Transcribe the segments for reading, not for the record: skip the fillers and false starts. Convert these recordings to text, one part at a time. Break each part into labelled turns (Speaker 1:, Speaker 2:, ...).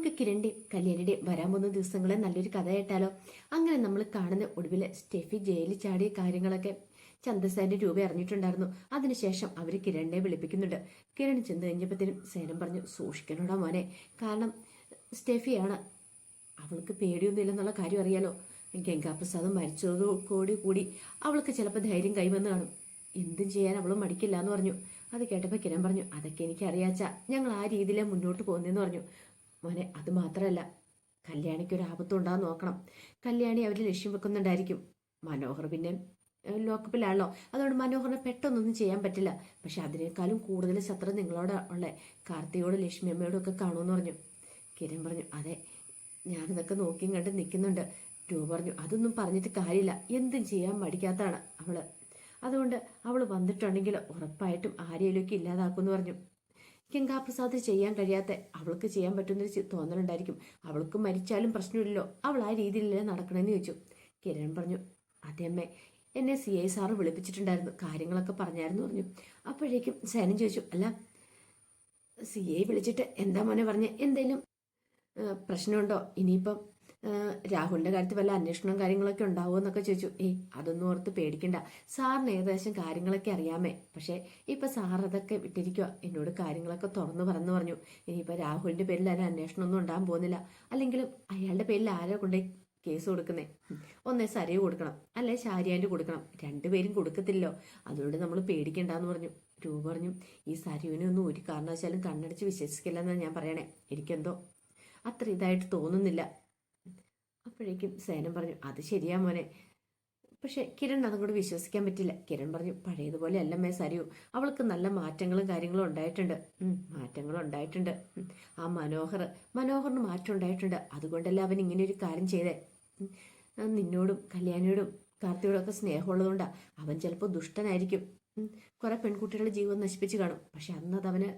Speaker 1: നമുക്ക് കിരണിന്റെയും കല്യാണിന്റെയും വരാൻ പോകുന്ന ദിവസങ്ങളെ നല്ലൊരു കഥ കേട്ടാലോ? അങ്ങനെ നമ്മൾ കാണുന്ന ഒടുവില് സ്റ്റെഫി ജയിലിൽ ചാടിയ കാര്യങ്ങളൊക്കെ ചന്ദ്രസേന്റെ രൂപ അറിഞ്ഞിട്ടുണ്ടായിരുന്നു. അതിനുശേഷം അവര് കിരണിനെ വിളിപ്പിക്കുന്നുണ്ട്. കിരൺ ചെന്ന് കഴിഞ്ഞപ്പോഴത്തേനും സേനം പറഞ്ഞു, സൂക്ഷിക്കണോടാ മോനെ, കാരണം സ്റ്റെഫിയാണ്, അവൾക്ക് പേടിയൊന്നുമില്ലെന്നുള്ള കാര്യം അറിയാലോ. ഗംഗാപ്രസാദം മരിച്ചതോടുകൂടി കൂടി അവൾക്ക് ചിലപ്പോൾ ധൈര്യം കൈവന്ന് കാണും. എന്തും ചെയ്യാൻ അവൾ മടിക്കില്ല എന്ന് പറഞ്ഞു. അത് കേട്ടപ്പോൾ കിരൺ പറഞ്ഞു, അതൊക്കെ എനിക്ക് അറിയാച്ച, ഞങ്ങൾ ആ രീതിയിലേ മുന്നോട്ട് പോകുന്നതെന്ന് പറഞ്ഞു. മോനെ, അത് മാത്രമല്ല, കല്യാണിക്ക് ഒരു ആപത്തും ഉണ്ടാകാൻ നോക്കണം. കല്യാണി അവർ ലക്ഷ്യം വെക്കുന്നുണ്ടായിരിക്കും. മനോഹർ പിന്നെ ലോക്കപ്പിലാണല്ലോ, അതുകൊണ്ട് മനോഹറിനെ പെട്ടെന്നൊന്നും ചെയ്യാൻ പറ്റില്ല. പക്ഷെ അതിനേക്കാളും കൂടുതൽ ശത്രു നിങ്ങളോട് ഉള്ള കാർത്തിയോടും ലക്ഷ്മി അമ്മയോടും ഒക്കെ കാണുമെന്ന് പറഞ്ഞു. കിരൺ പറഞ്ഞു, അതെ, ഞാനിതൊക്കെ നോക്കിയും കണ്ട് നിൽക്കുന്നുണ്ട്. രൂപ പറഞ്ഞു, അതൊന്നും പറഞ്ഞിട്ട് കാര്യമില്ല, എന്തും ചെയ്യാൻ മടിക്കാത്തതാണ് അവള്. അതുകൊണ്ട് അവൾ വന്നിട്ടുണ്ടെങ്കിൽ ഉറപ്പായിട്ടും ആരെയൊക്കെ ഇല്ലാതാക്കുമെന്ന് പറഞ്ഞു. ഗംഗാപ്രസാദ് ചെയ്യാൻ കഴിയാത്ത അവൾക്ക് ചെയ്യാൻ പറ്റുന്നൊരു തോന്നലുണ്ടായിരിക്കും. അവൾക്ക് മരിച്ചാലും പ്രശ്നമില്ലല്ലോ, അവൾ ആ രീതിയിലല്ലേ നടക്കണമെന്ന് ചോദിച്ചു. കിരൺ പറഞ്ഞു, അതെ അമ്മേ, എന്നെ CI സാറ് വിളിപ്പിച്ചിട്ടുണ്ടായിരുന്നു, കാര്യങ്ങളൊക്കെ പറഞ്ഞായിരുന്നു പറഞ്ഞു. അപ്പോഴേക്കും സേനൻ ചോദിച്ചു, അല്ല CI വിളിച്ചിട്ട് എന്താ മോനെ പറഞ്ഞ്, എന്തേലും പ്രശ്നമുണ്ടോ? ഇനിയിപ്പം രാഹുലിന്റെ കാര്യത്തിൽ വല്ല അന്വേഷണവും കാര്യങ്ങളൊക്കെ ഉണ്ടാവുമോ എന്നൊക്കെ ചോദിച്ചു. അതൊന്നും ഓർത്ത് പേടിക്കണ്ട, സാറിന് ഏകദേശം കാര്യങ്ങളൊക്കെ അറിയാമേ. പക്ഷെ ഇപ്പൊ സാർ അതൊക്കെ വിട്ടിരിക്കുക, എന്നോട് കാര്യങ്ങളൊക്കെ തുറന്നു പറഞ്ഞു. ഇനിയിപ്പോ രാഹുലിന്റെ പേരിൽ അതിന് അന്വേഷണം ഒന്നും ഉണ്ടാകാൻ പോകുന്നില്ല. അല്ലെങ്കിലും അയാളുടെ പേരിൽ ആരോ കൊണ്ടേ കേസ് കൊടുക്കുന്നേ? ഒന്നേ സരയു കൊടുക്കണം, അല്ലെ ഷാരിയാൻ്റെ കൊടുക്കണം, രണ്ടുപേരും കൊടുക്കത്തില്ലോ. അതുകൊണ്ട് നമ്മൾ പേടിക്കണ്ടെന്ന് പറഞ്ഞു. രൂപ പറഞ്ഞു, ഈ സരയുവിനെ ഒന്നും ഒരു കാരണവശാലും കണ്ണടച്ച് വിശ്വസിക്കില്ലെന്നാണ് ഞാൻ പറയണേ, എനിക്കെന്തോ അത്ര ഇതായിട്ട് തോന്നുന്നില്ല. അപ്പോഴേക്കും സേനം പറഞ്ഞു, അത് ശരിയാ മോനെ, പക്ഷെ കിരൺ അതും കൂടി വിശ്വസിക്കാൻ പറ്റില്ല. കിരൺ പറഞ്ഞു, പഴയതുപോലെ അല്ലമ്മേ സരയു, അവൾക്ക് നല്ല മാറ്റങ്ങളും കാര്യങ്ങളും ഉണ്ടായിട്ടുണ്ട്. മാറ്റങ്ങളും ഉണ്ടായിട്ടുണ്ട്. ആ മനോഹറിന് മാറ്റം ഉണ്ടായിട്ടുണ്ട്. അതുകൊണ്ടല്ല അവൻ ഇങ്ങനെ ഒരു കാര്യം ചെയ്തേ. നിന്നോടും കല്യാണിയോടും കാർത്തിയോടും ഒക്കെ സ്നേഹമുള്ളതുകൊണ്ടാ. അവൻ ചിലപ്പോൾ ദുഷ്ടനായിരിക്കും, കുറെ പെൺകുട്ടികളുടെ ജീവൻ നശിപ്പിച്ചു കാണും. പക്ഷെ അന്നത് അവന്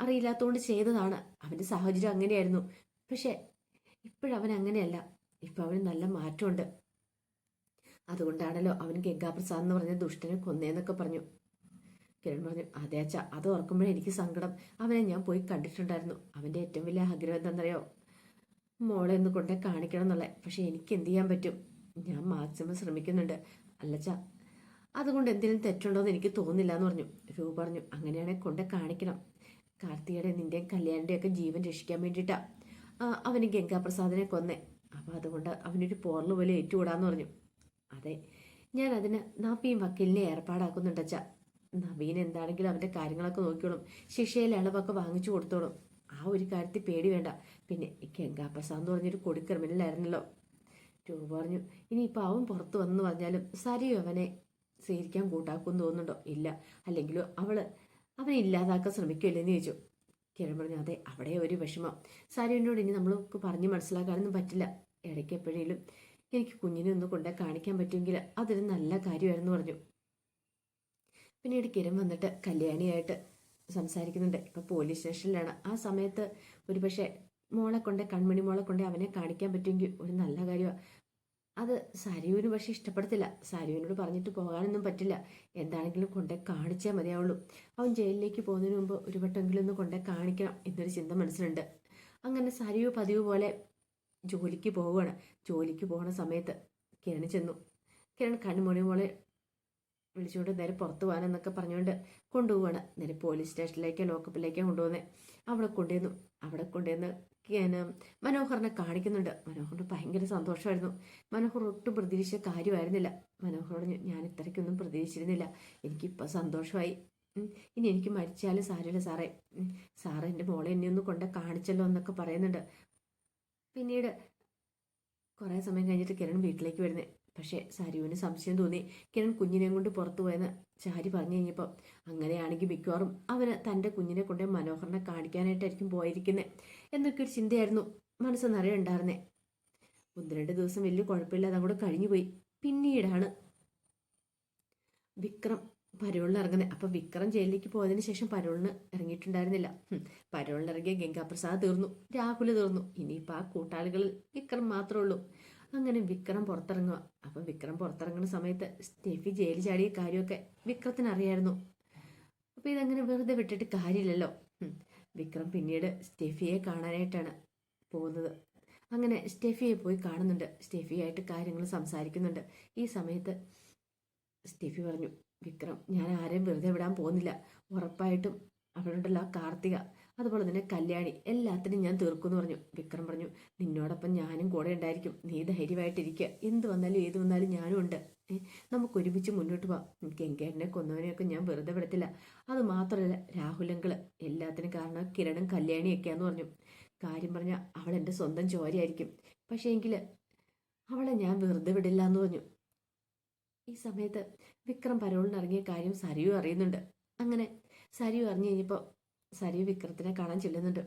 Speaker 1: അറിയില്ലാത്തതുകൊണ്ട് ചെയ്തതാണ്. അവന്റെ സാഹചര്യം അങ്ങനെയായിരുന്നു. പക്ഷെ ഇപ്പോഴവൻ അങ്ങനെയല്ല, ഇപ്പൊ അവന് നല്ല മാറ്റമുണ്ട്. അതുകൊണ്ടാണല്ലോ അവൻ ഗംഗാപ്രസാദ് എന്ന് പറഞ്ഞ ദുഷ്ടനെ കൊന്നേന്നൊക്കെ പറഞ്ഞു. കിരൺ പറഞ്ഞു, അതെ അച്ഛ, അത് ഓർക്കുമ്പോഴേ എനിക്ക് സങ്കടം. അവനെ ഞാൻ പോയി കണ്ടിട്ടുണ്ടായിരുന്നു. അവന്റെ ഏറ്റവും വലിയ ആഗ്രഹം എന്താണെന്നറിയോ? മോളെ ഒന്ന് കൊണ്ടേ കാണിക്കണം എന്നുള്ളത്. പക്ഷെ എനിക്ക് എന്ത് ചെയ്യാൻ പറ്റും? ഞാൻ മാക്സിമം ശ്രമിക്കുന്നുണ്ട് അല്ലച്ച, അതുകൊണ്ട് എന്തെങ്കിലും തെറ്റുണ്ടോയെന്ന് എനിക്ക് തോന്നുന്നില്ല എന്ന് പറഞ്ഞു. രൂപ പറഞ്ഞു, അങ്ങനെയാണെങ്കിൽ കൊണ്ടേ കാണിക്കണം. കാർത്തികയുടെ നിന്റെയും കല്യാണിൻ്റെയും ഒക്കെ ജീവൻ രക്ഷിക്കാൻ വേണ്ടിയിട്ടാ അവന് ഗംഗാപ്രസാദിനെ കൊന്നേ. അപ്പം അതുകൊണ്ട് അവനൊരു പോറൽ പോലെ ഏറ്റുകൂടാന്ന് പറഞ്ഞു. അതെ, ഞാൻ അതിന് നബീൻ വക്കീലിനെ ഏർപ്പാടാക്കുന്നുണ്ടച്ച. നബീൻ എന്താണെങ്കിലും അവന്റെ കാര്യങ്ങളൊക്കെ നോക്കിയോളും, ശിക്ഷയിലെ അളവൊക്കെ വാങ്ങിച്ചു കൊടുത്തോളും. ആ ഒരു കാര്യത്തിൽ പേടി വേണ്ട. പിന്നെ ഗംഗാപ്രസാദ് എന്ന് പറഞ്ഞൊരു കൊടി ക്രിമിനലായിരുന്നല്ലോ. രൂപ പറഞ്ഞു, ഇനിയിപ്പോൾ അവൻ പുറത്തു വന്നു പറഞ്ഞാലും സരിയോ അവനെ സ്വീകരിക്കാൻ കൂട്ടാക്കുമെന്ന് തോന്നുന്നുണ്ടോ? ഇല്ല. അല്ലെങ്കിലും അവനെ ഇല്ലാതാക്കാൻ ശ്രമിക്കില്ലെന്ന് ചോദിച്ചു. കിരൺ പറഞ്ഞു, അതെ, അവിടെ ഒരു വിഷമം. സരിയോനോട് ഇനി നമ്മൾക്ക് പറഞ്ഞ് മനസ്സിലാക്കാനൊന്നും പറ്റില്ല. ഇടയ്ക്ക് എപ്പോഴേലും എനിക്ക് കുഞ്ഞിനെ ഒന്ന് കൊണ്ടേ കാണിക്കാൻ പറ്റുമെങ്കിൽ അതൊരു നല്ല കാര്യമായിരുന്നു പറഞ്ഞു. പിന്നീട് കിരൺ വന്നിട്ട് കല്യാണിയായിട്ട് സംസാരിക്കുന്നുണ്ട്. ഇപ്പൊ പോലീസ് സ്റ്റേഷനിലാണ്. ആ സമയത്ത് ഒരുപക്ഷെ കൺമണി മോളെ കൊണ്ടേ അവനെ കാണിക്കാൻ പറ്റുമെങ്കിൽ ഒരു നല്ല കാര്യമാണ്. അത് സരയുവിന് പക്ഷെ ഇഷ്ടപ്പെടത്തില്ല. സരയുവിനോട് പറഞ്ഞിട്ട് പോകാനൊന്നും പറ്റില്ല. എന്താണെങ്കിലും കൊണ്ടേ കാണിച്ചേ മതിയാവുള്ളൂ. അവൻ ജയിലിലേക്ക് പോകുന്നതിന് മുമ്പ് ഒരു വട്ടമെങ്കിലും ഒന്ന് കൊണ്ടേ കാണിക്കണം എന്നൊരു ചിന്ത മനസ്സിലുണ്ട്. അങ്ങനെ സരയു പതിവ് പോലെ ജോലിക്ക് പോവുകയാണ്. ജോലിക്ക് പോകുന്ന സമയത്ത് കിരൺ ചെന്നു. കിരൺ കണ്ണുമണി മോളെ വിളിച്ചുകൊണ്ട് നേരെ പുറത്തു പോകാനെന്നൊക്കെ പറഞ്ഞുകൊണ്ട് കൊണ്ടുപോവാണ്. നേരെ പോലീസ് സ്റ്റേഷനിലേക്കോ ലോക്കപ്പിലേക്കോ കൊണ്ടുപോകുന്നത്. അവിടെ കൊണ്ടുവന്ന് മനോഹറിനെ കാണിക്കുന്നുണ്ട്. മനോഹറിന് ഭയങ്കര സന്തോഷമായിരുന്നു. മനോഹർ ഒട്ടും പ്രതീക്ഷിച്ച കാര്യമായിരുന്നില്ല. മനോഹർ പറഞ്ഞു, ഞാൻ ഇത്രയ്ക്കൊന്നും പ്രതീക്ഷിച്ചിരുന്നില്ല, എനിക്കിപ്പോൾ സന്തോഷമായി. ഇനി എനിക്ക് മരിച്ചാലും സാരമില്ല സാറേ എൻ്റെ മോളെ എന്നെ ഒന്ന് കൊണ്ട് കാണിച്ചല്ലോ എന്നൊക്കെ പറയുന്നുണ്ട്. പിന്നീട് കുറേ സമയം കഴിഞ്ഞിട്ട് കിരൺ വീട്ടിലേക്ക് വരുന്നത്. പക്ഷേ സരുവിന് സംശയം തോന്നി. കിരൺ കുഞ്ഞിനെയും കൊണ്ട് പുറത്തു പോയെന്ന് ചാരി പറഞ്ഞു കഴിഞ്ഞപ്പോൾ, അങ്ങനെയാണെങ്കിൽ മിക്കവാറും അവന് തൻ്റെ കുഞ്ഞിനെ കൊണ്ട് മനോഹറിനെ കാണിക്കാനായിട്ടായിരിക്കും പോയിരിക്കുന്നത് എന്നൊക്കെ ഒരു ചിന്തയായിരുന്നു മനസ്സ് നിറയെ ഉണ്ടായിരുന്നേ. 1-2 ദിവസം വലിയ കുഴപ്പമില്ലാതെ അങ്ങോട്ട് കഴിഞ്ഞുപോയി. പിന്നീടാണ് വിക്രം പരോളിന് ഇറങ്ങുന്നത്. അപ്പൊ വിക്രം ജയിലിലേക്ക് പോയതിനു ശേഷം പരോളിന് ഇറങ്ങിയിട്ടുണ്ടായിരുന്നില്ല. പരോളിന് ഇറങ്ങിയ ഗംഗാപ്രസാദ് തീർന്നു, രാഹുൽ തീർന്നു. ഇനിയിപ്പോൾ ആ കൂട്ടാളികളിൽ വിക്രം മാത്രമേ ഉള്ളൂ. അങ്ങനെ വിക്രം പുറത്തിറങ്ങുക. അപ്പം വിക്രം പുറത്തിറങ്ങുന്ന സമയത്ത് സ്റ്റെഫി ജയിലിൽ ചാടിയ കാര്യമൊക്കെ വിക്രത്തിന് അറിയായിരുന്നു. അപ്പൊ ഇതങ്ങനെ വെറുതെ വിട്ടിട്ട് കാര്യമില്ലല്ലോ. വിക്രം പിന്നീട് സ്റ്റെഫിയെ കാണാനായിട്ടാണ് പോകുന്നത്. അങ്ങനെ സ്റ്റെഫിയെ പോയി കാണുന്നുണ്ട്. സ്റ്റെഫിയായിട്ട് കാര്യങ്ങൾ സംസാരിക്കുന്നുണ്ട്. ഈ സമയത്ത് സ്റ്റെഫി പറഞ്ഞു, വിക്രം, ഞാൻ ആരെയും വെറുതെ വിടാൻ പോകുന്നില്ല. ഉറപ്പായിട്ടും അവളുണ്ടല്ലോ കാർത്തിക, അതുപോലെ തന്നെ കല്യാണി, എല്ലാത്തിനും ഞാൻ തീർക്കുമെന്ന് പറഞ്ഞു. വിക്രം പറഞ്ഞു, നിന്നോടൊപ്പം ഞാനും കൂടെ ഉണ്ടായിരിക്കും. നീ ധൈര്യമായിട്ടിരിക്കുക. എന്ത് വന്നാലും ഏത് വന്നാലും ഞാനും ഉണ്ട്. നമുക്ക് ഒരുമിച്ച് മുന്നോട്ട് പോവാം. ഗംഗേരനെ കൊന്നവനെയൊക്കെ ഞാൻ വെറുതെ വിടത്തില്ല. അത് മാത്രമല്ല, രാഹുലങ്കള് എല്ലാത്തിനും കാരണം കിരണും കല്യാണിയൊക്കെയാന്ന് പറഞ്ഞു. കാര്യം പറഞ്ഞാൽ അവൾ എൻ്റെ സ്വന്തം ചോരയായിരിക്കും. പക്ഷേ എങ്കിൽ അവളെ ഞാൻ വെറുതെ വിടില്ല എന്ന് പറഞ്ഞു. ഈ സമയത്ത് വിക്രം പരോളിന് ഇറങ്ങിയ കാര്യം സരിയു അറിയുന്നുണ്ട്. അങ്ങനെ സരിയു അറിഞ്ഞു കഴിഞ്ഞപ്പോൾ സരിയു വിക്രത്തിനെ കാണാൻ ചെല്ലുന്നുണ്ട്.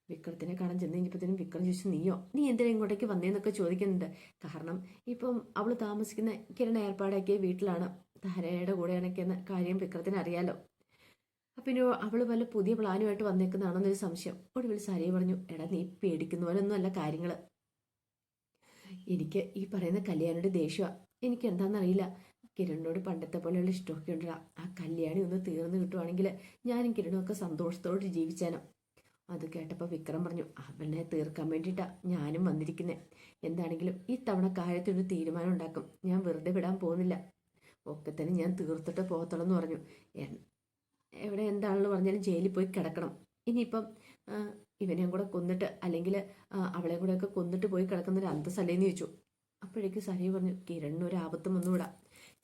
Speaker 1: വിക്രത്തിനെ കാണാൻ ചെന്ന് കഴിഞ്ഞപ്പോഴത്തേനും വിക്രം ചോദിച്ചു, നീ എന്തിനാ ഇങ്ങോട്ടേക്ക് വന്നേന്നൊക്കെ ചോദിക്കുന്നുണ്ട്. കാരണം ഇപ്പം അവൾ താമസിക്കുന്ന കിരണ ഏർപ്പാടാക്കിയ വീട്ടിലാണ്, ധാരയുടെ കൂടെയാണൊക്കെയെന്ന കാര്യം വിക്രത്തിന് അറിയാലോ. പിന്നെ അവൾ വല്ല പുതിയ പ്ലാനുമായിട്ട് വന്നേക്കുന്നതാണെന്നൊരു സംശയം. ഒടുവിൽ സരിയു പറഞ്ഞു, എടാ നീ പേടിക്കുന്ന പോലൊന്നും അല്ല കാര്യങ്ങൾ. എനിക്ക് ഈ പറയുന്ന കല്യാണിയുടെ ദേഷ്യമാണ്. എനിക്ക് എന്താണെന്നറിയില്ല, കിരണിനോട് പണ്ടത്തെ പോലെയുള്ള ഇഷ്ടമൊക്കെ ഉണ്ടാ. ആ കല്യാണി ഒന്ന് തീർന്നു കിട്ടുവാണെങ്കിൽ ഞാനും കിരണമൊക്കെ സന്തോഷത്തോടെ ജീവിച്ചാനും. അത് കേട്ടപ്പോൾ വിക്രം പറഞ്ഞു, അവനെ തീർക്കാൻ വേണ്ടിയിട്ടാണ് ഞാനും വന്നിരിക്കുന്നത്. എന്താണെങ്കിലും ഈ തവണ കാര്യത്തിനൊരു തീരുമാനം ഉണ്ടാക്കും. ഞാൻ വെറുതെ വിടാൻ പോകുന്നില്ല. ഒക്കെ തന്നെ ഞാൻ തീർത്തിട്ട് പോകത്തുള്ളൂ എന്ന് പറഞ്ഞു. എവിടെ എന്താണെന്ന് പറഞ്ഞാലും ജയിലിൽ പോയി കിടക്കണം. ഇനിയിപ്പം ഇവനെയും കൂടെ കൊന്നിട്ട് അല്ലെങ്കിൽ അവളെയും കൂടെയൊക്കെ കൊന്നിട്ട് പോയി കിടക്കുന്നൊരു അന്തസ്സല്ലേന്ന് ചോദിച്ചു. അപ്പോഴേക്ക് സരി പറഞ്ഞു, കിരണിന് ഒരു ആപത്തും വന്നുകൂടാ.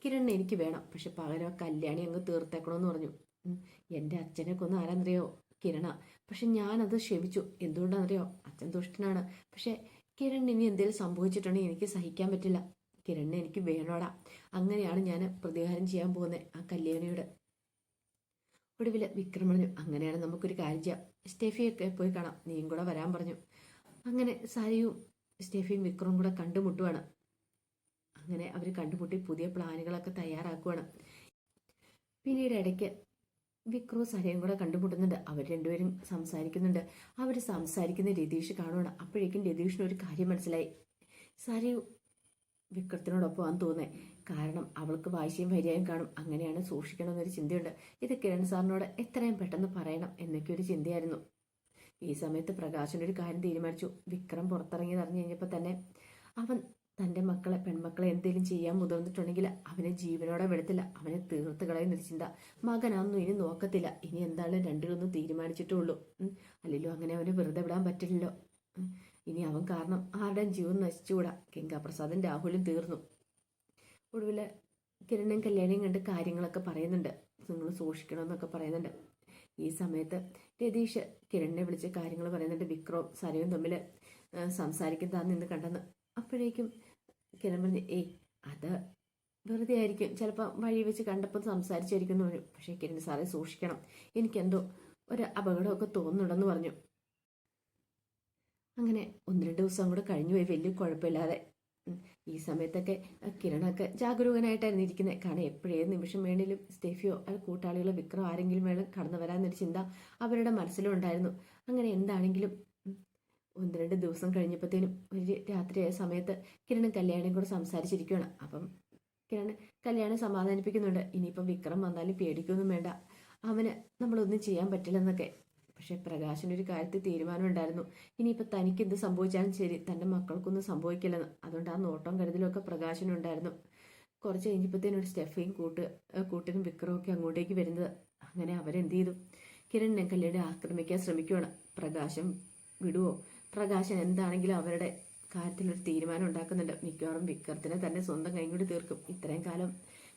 Speaker 1: കിരണിന് എനിക്ക് വേണം, പക്ഷെ പകരം കല്യാണി അങ്ങ് തീർത്തേക്കണമെന്ന് പറഞ്ഞു. എൻ്റെ അച്ഛനെ കൊന്ന് ആരാന്നറിയോ? കിരണ. പക്ഷെ ഞാനത് ക്ഷമിച്ചു. എന്തുകൊണ്ടാണെന്നറിയോ? അച്ഛൻ ദുഷ്ടനാണ്. പക്ഷെ കിരണിന് ഇനി എന്തെങ്കിലും സംഭവിച്ചിട്ടുണ്ടെങ്കിൽ എനിക്ക് സഹിക്കാൻ പറ്റില്ല. കിരണിനെ എനിക്ക് വേണോടാ. അങ്ങനെയാണ് ഞാൻ പ്രതികാരം ചെയ്യാൻ പോകുന്നത് ആ കല്യാണിയോട്. ഒടുവിൽ വിക്രം പറഞ്ഞു, അങ്ങനെയാണ് നമുക്കൊരു കാര്യം ചെയ്യാം. സ്റ്റെഫിയൊക്കെ പോയി കാണാം, നീയും കൂടെ വരാൻ പറഞ്ഞു. അങ്ങനെ സരിയും സ്റ്റെഫിയും വിക്രവും കൂടെ കണ്ടുമുട്ടുവാണ്. അങ്ങനെ അവർ കണ്ടുമുട്ടി പുതിയ പ്ലാനുകളൊക്കെ തയ്യാറാക്കുവാണ്. പിന്നീട് ഇടയ്ക്ക് വിക്രവും സരയും കൂടെ കണ്ടുമുട്ടുന്നുണ്ട്. അവർ രണ്ടുപേരും സംസാരിക്കുന്നുണ്ട്. അവർ സംസാരിക്കുന്ന രതീഷ് കാണുവാണ്. അപ്പോഴേക്കും രതീഷിന് ഒരു കാര്യം മനസ്സിലായി. സരയു വിക്രത്തിനോടൊപ്പമാണെന്ന് തോന്നേ. കാരണം അവൾക്ക് വാശിയും വരികയും കാണും. അങ്ങനെയാണ് സൂക്ഷിക്കണമെന്നൊരു ചിന്തയുണ്ട്. ഇത് കിരൺ സാറിനോട് എത്രയും പെട്ടെന്ന് പറയണം എന്നൊക്കെ ഒരു ചിന്തയായിരുന്നു. ഈ സമയത്ത് പ്രകാശനൊരു കാര്യം തീരുമാനിച്ചു. വിക്രം പുറത്തിറങ്ങിയത് അറിഞ്ഞു കഴിഞ്ഞപ്പോൾ തന്നെ അവൻ തൻ്റെ മക്കളെ പെൺമക്കളെ എന്തെങ്കിലും ചെയ്യാൻ മുതിർന്നിട്ടുണ്ടെങ്കിൽ അവനെ ജീവനോടെ വിടത്തില്ല, അവനെ തീർത്ത് കളയുന്നൊരു ചിന്ത. മകനൊന്നും ഇനി നോക്കത്തില്ല. ഇനി എന്തായാലും രണ്ടിലൊന്നും തീരുമാനിച്ചിട്ടുള്ളൂ. അല്ലല്ലോ അങ്ങനെ അവനെ വെറുതെ വിടാൻ പറ്റില്ലല്ലോ. ഇനി അവൻ കാരണം ആരുടെയും ജീവൻ നശിച്ചുകൂടാ. ഗംഗാപ്രസാദും രാഹുലും തീർന്നു. ഒടുവിൽ കിരണും കല്യാണിയും കണ്ട് കാര്യങ്ങളൊക്കെ പറയുന്നുണ്ട്. നിങ്ങൾ സൂക്ഷിക്കണമെന്നൊക്കെ പറയുന്നുണ്ട്. ഈ സമയത്ത് രതീഷ് കിരണിനെ വിളിച്ച് കാര്യങ്ങൾ പറയുന്നുണ്ട്. വിക്രവും സരയും തമ്മിൽ സംസാരിക്കുന്നതാന്ന് നിന്ന് കണ്ടെന്ന്. അപ്പോഴേക്കും കിരൺ പറഞ്ഞു, അത് വെറുതെ ആയിരിക്കും, ചിലപ്പോൾ വഴി വെച്ച് കണ്ടപ്പോൾ സംസാരിച്ചായിരിക്കും എന്ന് പറഞ്ഞു. പക്ഷേ കിരൺ സാറെ സൂക്ഷിക്കണം, എനിക്കെന്തോ ഒരു അപകടമൊക്കെ തോന്നുന്നുണ്ടെന്ന് പറഞ്ഞു. അങ്ങനെ 1-2 ദിവസം കൂടെ കഴിഞ്ഞു പോയി, വലിയ കുഴപ്പമില്ലാതെ. ഈ സമയത്തൊക്കെ കിരണൊക്കെ ജാഗരൂകനായിട്ടായിരുന്നു ഇരിക്കുന്നത്. കാരണം എപ്പോഴേ നിമിഷം വേണേലും സ്റ്റെഫിയോ അത് കൂട്ടാളികളോ വിക്രം ആരെങ്കിലും വേണം കടന്നു വരാമെന്നൊരു ചിന്ത അവരുടെ മനസ്സിലും ഉണ്ടായിരുന്നു. അങ്ങനെ എന്താണെങ്കിലും 1-2 ദിവസം കഴിഞ്ഞപ്പോഴത്തേനും ഒരു രാത്രിയായ സമയത്ത് കിരണും കല്യാണിയും കൂടെ സംസാരിച്ചിരിക്കുകയാണ്. അപ്പം കിരൺ കല്യാണം സമാധാനിപ്പിക്കുന്നുണ്ട്. ഇനിയിപ്പം വിക്രം വന്നാലും പേടിക്കൊന്നും വേണ്ട, അവന് നമ്മളൊന്നും ചെയ്യാൻ പറ്റില്ലെന്നൊക്കെ. പക്ഷെ പ്രകാശിനൊരു കാര്യത്തിൽ തീരുമാനം ഉണ്ടായിരുന്നു. ഇനിയിപ്പോൾ തനിക്ക് എന്ത് സംഭവിച്ചാലും ശരി, തൻ്റെ മക്കൾക്കൊന്നും സംഭവിക്കില്ലെന്ന്. അതുകൊണ്ട് ആ നോട്ടം കരുതലൊക്കെ പ്രകാശനുണ്ടായിരുന്നു. കുറച്ച് കഴിഞ്ഞപ്പോഴത്തേനൊരു സ്റ്റെഫയും കൂട്ടിനും വിക്രവും ഒക്കെ അങ്ങോട്ടേക്ക് വരുന്നത്. അങ്ങനെ അവരെന്ത് ചെയ്തു? കിരണിനെ കല്യാണി ആക്രമിക്കാൻ ശ്രമിക്കുകയാണ്. പ്രകാശം വിടുവോ? പ്രകാശൻ എന്താണെങ്കിലും അവരുടെ കാര്യത്തിലൊരു തീരുമാനം ഉണ്ടാക്കുന്നുണ്ട്. മിക്കവാറും വിക്രത്തിനെ തന്നെ സ്വന്തം കൈ കൂടി തീർക്കും. ഇത്രയും കാലം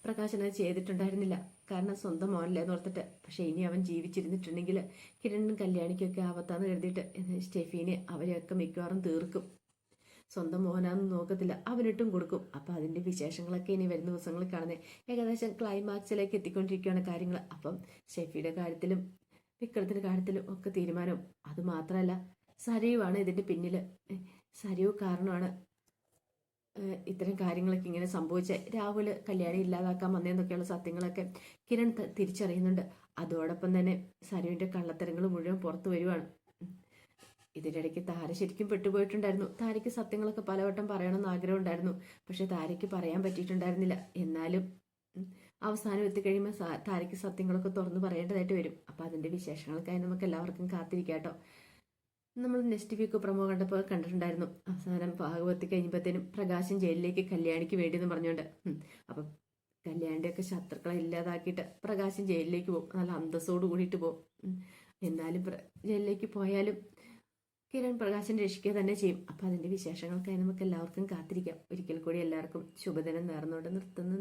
Speaker 1: പ്രകാശൻ അത് ചെയ്തിട്ടുണ്ടായിരുന്നില്ല, കാരണം സ്വന്തം മോനല്ലേന്ന് ഓർത്തിട്ട്. പക്ഷെ ഇനി അവൻ ജീവിച്ചിരുന്നിട്ടുണ്ടെങ്കിൽ കിരണിനും കല്യാണിക്കൊക്കെ ആവത്താന്ന് കരുതിയിട്ട് സ്റ്റെഫീനെ അവരെയൊക്കെ മിക്കവാറും തീർക്കും. സ്വന്തം മോനാന്ന് നോക്കത്തില്ല, അവനിട്ടും കൊടുക്കും. അപ്പം അതിൻ്റെ വിശേഷങ്ങളൊക്കെ ഇനി വരുന്ന ദിവസങ്ങളിൽ കാണുന്നത്. ഏകദേശം ക്ലൈമാക്സിലേക്ക് എത്തിക്കൊണ്ടിരിക്കുകയാണ് കാര്യങ്ങൾ. അപ്പം സ്റ്റെഫിയുടെ കാര്യത്തിലും വിക്രത്തിൻ്റെ കാര്യത്തിലും ഒക്കെ തീരുമാനം. അതുമാത്രമല്ല, സരയുവാണ് ഇതിൻ്റെ പിന്നിൽ. സരയു കാരണമാണ് ഇത്തരം കാര്യങ്ങളൊക്കെ ഇങ്ങനെ സംഭവിച്ചത്. രാഹുൽ കല്യാണി ഇല്ലാതാക്കാൻ വന്നതെന്നൊക്കെയുള്ള സത്യങ്ങളൊക്കെ കിരൺ തിരിച്ചറിയുന്നുണ്ട്. അതോടൊപ്പം തന്നെ സരുവിൻ്റെ കള്ളത്തരങ്ങൾ മുഴുവൻ പുറത്തു വരുവാണ്. ഇതിനിടയ്ക്ക് താര ശരിക്കും പെട്ടുപോയിട്ടുണ്ടായിരുന്നു. താരയ്ക്ക് സത്യങ്ങളൊക്കെ പലവട്ടം പറയണമെന്ന് ആഗ്രഹം ഉണ്ടായിരുന്നു. പക്ഷെ താരയ്ക്ക് പറയാൻ പറ്റിയിട്ടുണ്ടായിരുന്നില്ല. എന്നാലും അവസാനം എത്തിക്കഴിയുമ്പോൾ താരയ്ക്ക് സത്യങ്ങളൊക്കെ തുറന്നു പറയേണ്ടതായിട്ട് വരും. അപ്പം അതിൻ്റെ വിശേഷങ്ങൾക്കായി നമുക്ക് എല്ലാവർക്കും കാത്തിരിക്കാം കേട്ടോ. നമ്മൾ നെക്സ്റ്റ് വീക്ക് പ്രൊമോ കണ്ടപ്പോൾ കണ്ടിട്ടുണ്ടായിരുന്നു. അവസാനം ഭാഗവത്തി കഴിഞ്ഞപ്പോഴത്തേനും പ്രകാശൻ ജയിലിലേക്ക് കല്യാണിക്ക് വേണ്ടിയെന്ന് പറഞ്ഞുകൊണ്ട് അപ്പം കല്യാണിന്റെ ഒക്കെ ശത്രുക്കളെ ഇല്ലാതാക്കിയിട്ട് പ്രകാശൻ ജയിലിലേക്ക് പോകും. നല്ല അന്തസ്സോട് കൂടിയിട്ട് പോകും. എന്നാലും ജയിലിലേക്ക് പോയാലും കിരൺ പ്രകാശൻ രക്ഷിക്കുക തന്നെ ചെയ്യും. അപ്പം അതിന്റെ വിശേഷങ്ങൾക്കായി നമുക്ക് എല്ലാവർക്കും കാത്തിരിക്കാം. ഒരിക്കൽ കൂടി എല്ലാവർക്കും ശുഭദിനം നേർന്നുകൊണ്ട് നിർത്തുന്നു.